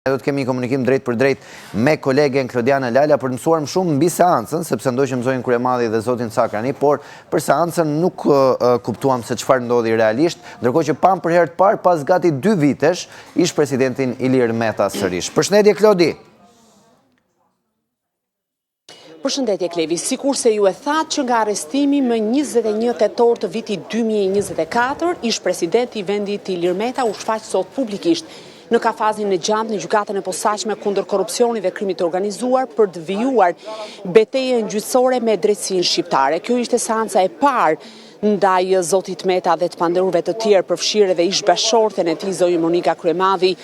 Do të kemi komunikim drejt për drejt me kolegen Klodiana Lala për të mësuar më shumë mbi seancën, sepse ndoshta mësojnë Kryemadhi dhe zotin Cakrani, por për seancën nuk kuptuam se çfarë ndodhi realisht, ndërkohë që pam për herë të parë pas gati 2 vitesh ish presidentin Ilir Meta sërish. Përshëndetje Klodi. Përshëndetje Klevi, sikur se ju e thatë që nga arrestimi më 21 tetor të vitit 2024, ish presidenti i vendit Ilir Meta u shfaq sot publikisht në kafazin e gjatë në gjykatën e posaçme kundër korrupsionit dhe krimit të organizuar për të vijuar betejën gjyqësore me drejtsinë shqiptare. Kjo ishte seanca e parë ndaj zotit Meta dhe të pandërurve të tjerë përfshirë dhe ish bashkëshorten e tij zonjë Monika Kryemadhi,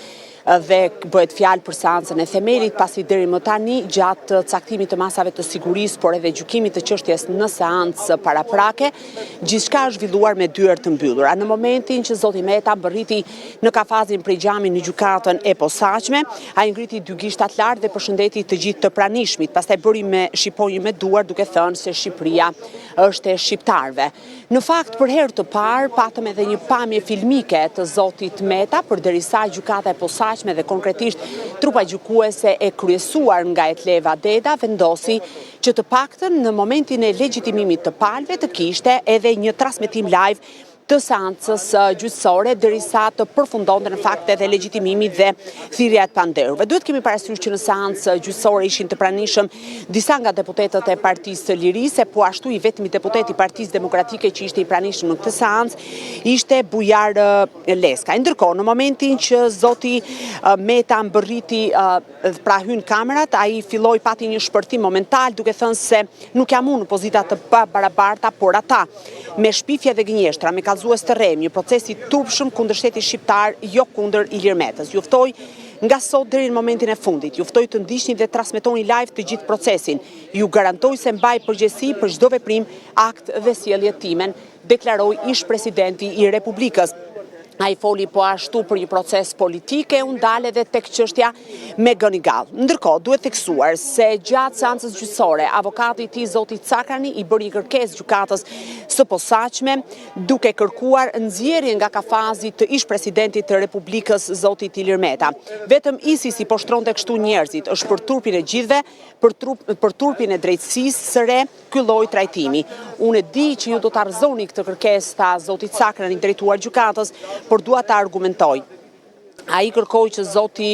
dhe bëhet fjalë për seancën e themelit, pasi deri më tani gjatë caktimit të masave të sigurisë, por edhe gjykimit të çështjes në seancë paraprake, gjithçka është zhvilluar me dyert të mbyllura. Në momentin që zoti Meta mbërriti në kafazin prej xhamit në gjykatën e posaçme, ai ngriti 2 gishtat lart dhe përshëndeti të gjithë të pranishmit, pastaj bëri me shqiponjë me duar duke thënë se Shqipëria është e shqiptarëve. Në fakt, për herë të parë patëm edhe një pamje filmike të zotit Meta, përderisa gjykata e posaçme dhe konkretisht trupa gjykuese e kryesuar nga Etleva Deda vendosi që të paktën në momentin e legjitimimit të palëve të kishte edhe një transmetim live të seancës gjyqësore, derisa të përfundonte në fakt edhe legjitimimi dhe thirrja e pandërurve. Duhet kemi parasysh që në seancë gjyqësore ishin të pranishëm disa nga deputetët e Partisë së Lirisë, po ashtu i vetmi deputet i Partisë Demokratike që ishte i pranishëm në këtë seancë ishte Bujar Leska. Ndërkohë, në momentin që zoti Meta mbërriti pra hyn kamerat, ai filloi pati një shpërtim momental duke thënë se nuk jam unë në pozita të barabarta, por ata me shpifje dhe gënjeshtra, me kallëzues të rrem, një proces i turpshëm kundër shtetit shqiptar, jo kundër Ilir Metës. Ju ftoj nga sot deri në momentin e fundit, ju ftoj të ndiqni dhe transmetoni live të gjithë procesin. Ju garantoj se mbaj përgjegjësi për çdo veprim, akt dhe sjellje timen, deklaroi ish presidenti i Republikës. Ai foli po ashtu për një proces politike, u ndal edhe tek çështja me Gënigall. Ndërkohë, duhet theksuar se gjatë seancës gjyqësore, avokati i tij zoti Cakrani i bëri kërkesë gjykatës së posaçme duke kërkuar nxjerrje nga kafazi të ish presidentit të Republikës zotit Ilir Meta. Vetëm ISIS i poshtronte kështu njerëzit, është për turpin e gjithëve, për turpin e drejtësisë së re, ky lloj trajtimi. Unë e di që ju do ta rrëzoni këtë kërkesë ta zotit Cakrani drejtuar gjykatës, por dua ta argumentoj. Ai kërkoi që zoti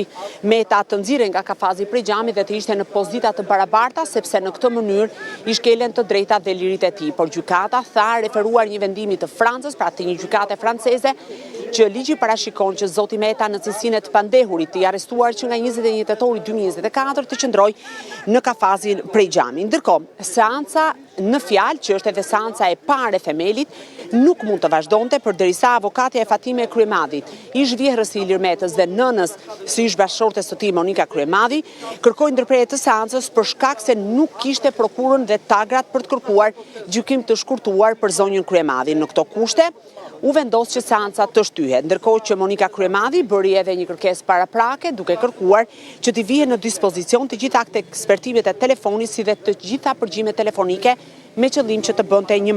Meta të nxirrej nga kafazi prej xhamit dhe të ishte në pozita të barabarta, sepse në këtë mënyrë i shkelen të drejtat dhe liritë e tij. Por gjykata tha, referuar një vendimi të Francës, pra të një gjykate franceze, që ligji parashikon që zoti Meta në cilësinë e të pandehurit të arrestuar që nga 21 tetori 2024 të qëndroj në kafazin prej xhamit. Ndërkohë, seanca në fjalë, që është edhe seanca e parë e themelit, nuk mund të vazhdonte përderisa avokatja e Fatime Kryemadhit, ish vjehrës i Ilir Metës dhe nënës si ish bashkëshortes së tij Monika Kryemadhi, kërkoi ndërprerje të seancës për shkak se nuk kishte prokurën dhe tagrat për të kërkuar gjykim të shkurtuar për zonjën Kryemadhi. Në këto kushte, u vendos që seanca të shtyhet, ndërkohë që Monika Kryemadhi bëri edhe një kërkesë paraprake duke kërkuar që t'i vijë në dispozicion të gjitha ekspertimet e telefonit si dhe të gjitha përgjimet telefonike me qëllim që të bënte një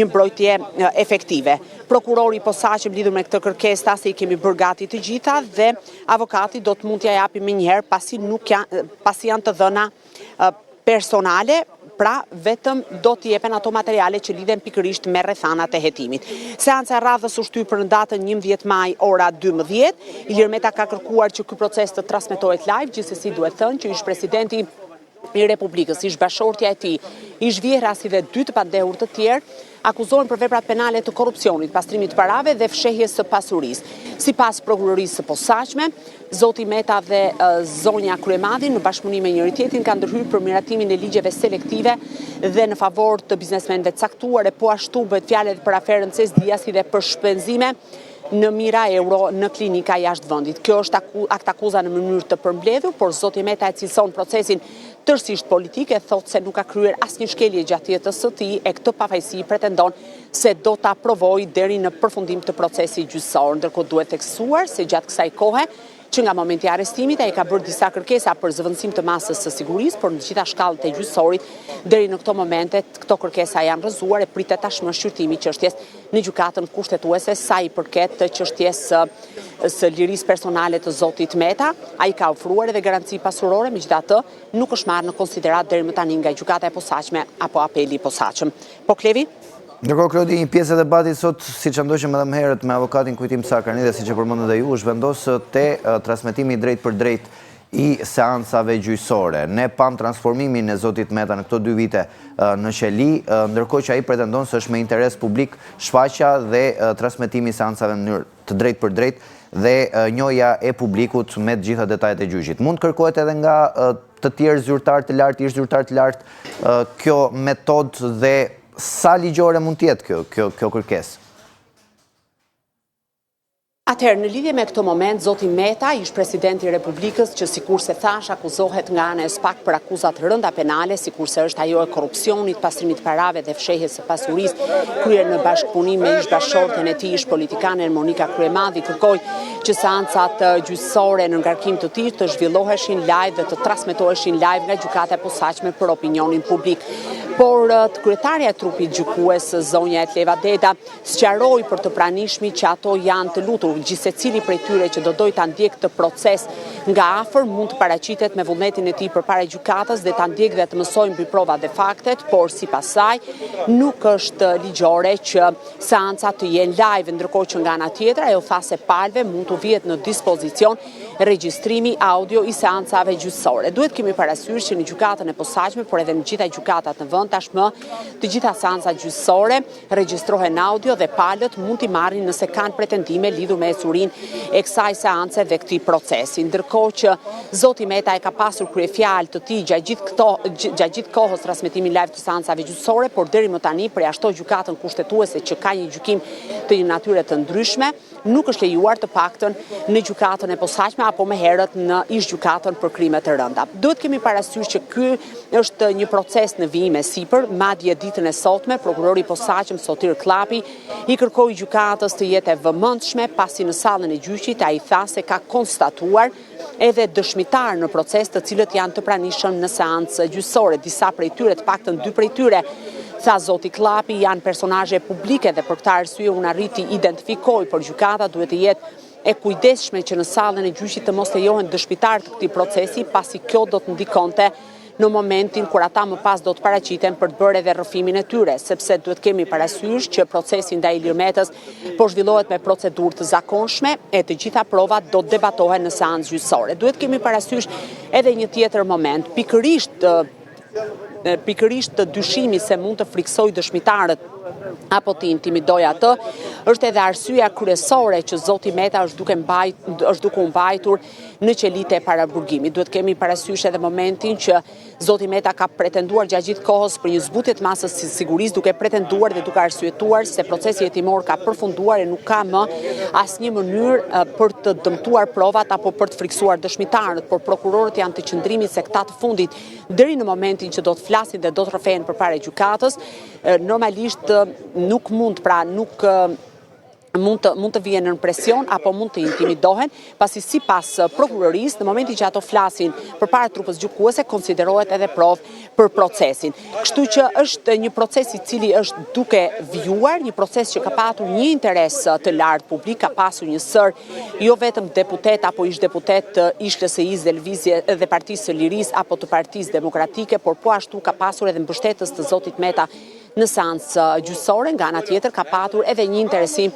mbrojtje efektive. Prokurori i posaçëm lidhur me këtë kërkesë tha se i kemi bërë gati të gjitha dhe avokati do të mund t'ja japi menjëherë pasi janë të dhëna personale, pra vetëm do t'i jepen ato materiale që lidhen pikërisht me rrethanat e hetimit. Seanca e radhës u shtyr për në datën 11 maj ora 12. Ilir Meta ka kërkuar që ky proces të transmetohet live, gjithsesi duhet thënë që ish presidenti i Republikës, ish bashkëshortja e tij, ish vjehra si dhe 2 të pandehur të tjerë, akuzohen për veprat penale të korrupsionit, pastrimit të parave dhe fshehjes së pasurisë. Sipas prokurorisë së posaçme, zoti Meta dhe zonja Kryemadhi në bashkëpunim me njëri tjetrin kanë ndërhyrë për miratimin e ligjeve selektive dhe në favor të biznesmenëve të caktuar, e po ashtu bëhet fjalë edhe për aferën Ces Dia si dhe për shpenzime në mijëra euro në klinika jashtë vendit. Kjo është akt akuza në mënyrë të përmbledhur, por zoti Meta e cilëson procesin tërësisht politike, thotë se nuk ka kryer asnjë shkelje gjatë jetës së tij e këtë pafajësi pretendon se do ta provojë deri në përfundim të procesit gjyqësor. Ndërkohë duhet theksuar se gjatë kësaj kohe që nga momenti i arrestimit ai ka bërë disa kërkesa për zëvendësim të masës së sigurisë, por në të gjitha shkallët e gjyqësorit deri në këto momente këto kërkesa janë rrëzuar e pritet tashmë shqyrtimi i çështjes në gjykatën kushtetuese sa i përket të çështjes së lirisë personale të zotit Meta. Ai ka ofruar edhe garanci pasurore, megjithatë nuk është marrë në konsiderat deri më tani nga gjykata e posaçme apo apeli i posaçëm. Po Klevi? Ndërkohë, Klodi, një pjesë e debatit sot, siç ndoqëm edhe më herët me avokatin Kujtim Sakrani dhe siç e përmendët ju, është vendosë te transmetimi drejt për drejt i seancave gjyqësore. Ne pam transformimin e zotit Meta në këto 2 vite në Qeli, ndërkohë që ai pretendon se është me interes publik shfaqja dhe transmetimi i seancave në mënyrë të drejt për drejt dhe njohja e publikut me të gjitha detajet e gjyqit. Mund kërkohet edhe nga të tjerë zyrtar të lartë, ish zyrtar të lartë, kjo metodë dhe sa ligjore mund të jetë kjo kërkesë? Atëherë, në lidhje me këtë moment, zoti Meta, ish presidenti i Republikës, që sikurse thash akuzohet nga ana e SPAK për akuzat rënda penale, sikurse është ajo e korrupsionit, pastrimit parave dhe fshehjes së pasurisë, kryer në bashkëpunim me ish bashkëshorten e tij, ish politikanen Monika Kryemadi, kërkoi që seancat gjyqësore në ngarkim të tij të zhvilloheshin live dhe të transmetoheshin live nga gjykata e posaçme për opinionin publik. Por kryetarja e trupit gjykues, zonja Etleva Deda, sqaroi për të pranishmi që ato janë të lutur. Gjithse cili prej tyre që do doj ta ndjek këtë proces nga afër mund të paraqitet me vullnetin e tij përpara gjykatës dhe ta ndjek dhe të mësojë mbi provat dhe faktet, por sipas saj nuk është ligjore që seancat të jenë live, ndërkohë që nga ana tjetër ajo tha se palëve mund të vihet në dispozicion regjistrimi audio i seancave gjyqësore. Duhet kemi parasysh që në gjykatën e posaçme, por edhe në gjitha gjykatat në vend tashmë, të gjitha seancat gjyqësore regjistrohen audio dhe palët mund t'i marrin nëse kanë pretendime lidhur me ecurinë e kësaj seance dhe këtij procesi. Ndërkohë që zoti Meta e ka pasur kryefjalë të tij gjatë gjithë kohës transmetimi live të seancave gjyqësore, por deri më tani përjashtoi gjykatën kushtetuese që ka një gjykim të një natyre të ndryshme, nuk është lejuar të paktën në gjykatën e posaçme apo më herët në ish gjykatën për krime të rënda. Duhet kemi parasysh që ky është një proces në vijim e sipër, madje ditën e sotme prokurori i posaçëm Sotir Klapi i kërkoi gjykatës të jetë e vëmendshme pasi në sallën e gjyqit ai tha se ka konstatuar edhe dëshmitar në proces të cilët janë të pranishëm në seancë gjyqësore. Disa prej tyre, të paktën 2 prej tyre, tha zoti Klapi, janë personazhe publike dhe për këtë arsye unë arriti identifikoj, por gjykata duhet të jetë e kujdesshme që në sallën e gjyqit të mos lejohen dëshmitar të këtij procesi, pasi kjo do të ndikonte në momentin kur ata më pas do të paraqiten për të bërë edhe rrëfimin e tyre, sepse duhet kemi parasysh që procesi ndaj Ilir Metës po zhvillohet me procedurë të zakonshme e të gjitha provat do të debatohen në seancë gjyqësore. Duhet kemi parasysh edhe një tjetër moment, pikërisht të dyshimi se mund të friksoj dëshmitarët apo të intimidoj atë, është edhe arsyeja kryesore që zoti Meta është duke u mbajtur në qelitë e paraburgimit. Duhet kemi parasysh edhe momentin që zoti Meta ka pretenduar gjatë gjithë kohës për një zbutje të masës së sigurisë, duke pretenduar dhe duke arsyetuar se procesi hetimor ka përfunduar e nuk ka më asnjë mënyrë për të dëmtuar provat apo për të friksuar dëshmitarët, por prokurorët janë të qëndrimit se këta të fundit deri në momentin që do të flasin dhe do të rrëfehen përpara gjykatës, normalisht nuk mund të vijen në presion apo mund të intimidohen, pasi sipas prokurorisë, në momentin që ato flasin përpara trupës gjykuese, konsiderohet edhe provë për procesin. Kështu që është një proces i cili është duke vijuar, një proces që ka patur një interes të lartë publik, ka pasur një sër jo vetëm deputet apo ish deputet të ish LSI-s dhe Lëvizje dhe Partisë së Lirisë apo të Partisë Demokratike, por po ashtu ka pasur edhe mbështetës të zotit Meta në seancë gjyqësore, nga ana tjetër ka patur edhe një interesim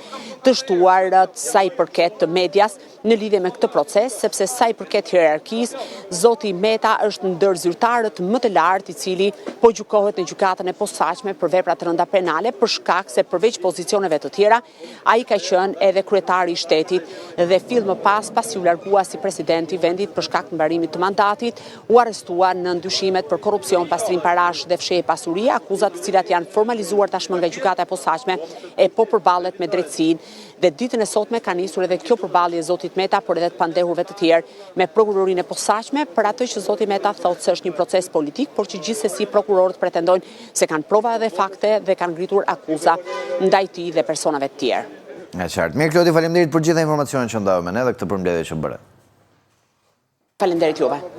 të shtuar sa i përket të medias në lidhje me këtë proces, sepse sa i përket hierarkisë, zoti Meta është ndër zyrtarët më të lartë i cili po gjykohet në gjykatën e posaçme për vepra të rënda penale, për shkak se përveç pozicioneve të tjera, ai ka qenë edhe kryetari i shtetit dhe fill më pas u largua si presidenti i vendit për shkak të mbarimit të mandatit, u arrestua në ndyshimet për korrupsion, pastrim parash dhe fshehje pasurie, akuzat të cilat janë formalizuar tashmë nga gjykata e posaçme e po përballet me drejtsinë dhe ditën e sotme ka nisur edhe kjo përballje e zotit Meta, por edhe të pandehurve të tjerë me prokurorinë e posaçme për atë që zoti Meta thotë se është një proces politik, por që gjithsesi prokurorët pretendojnë se kanë prova dhe fakte dhe kanë ngritur akuza ndaj tij dhe personave të tjerë. E qartë. Mirë, Klodi, faleminderit për gjitha informacionet që ndavëm edhe këtë përmbledhje që bëre. Faleminderit juve.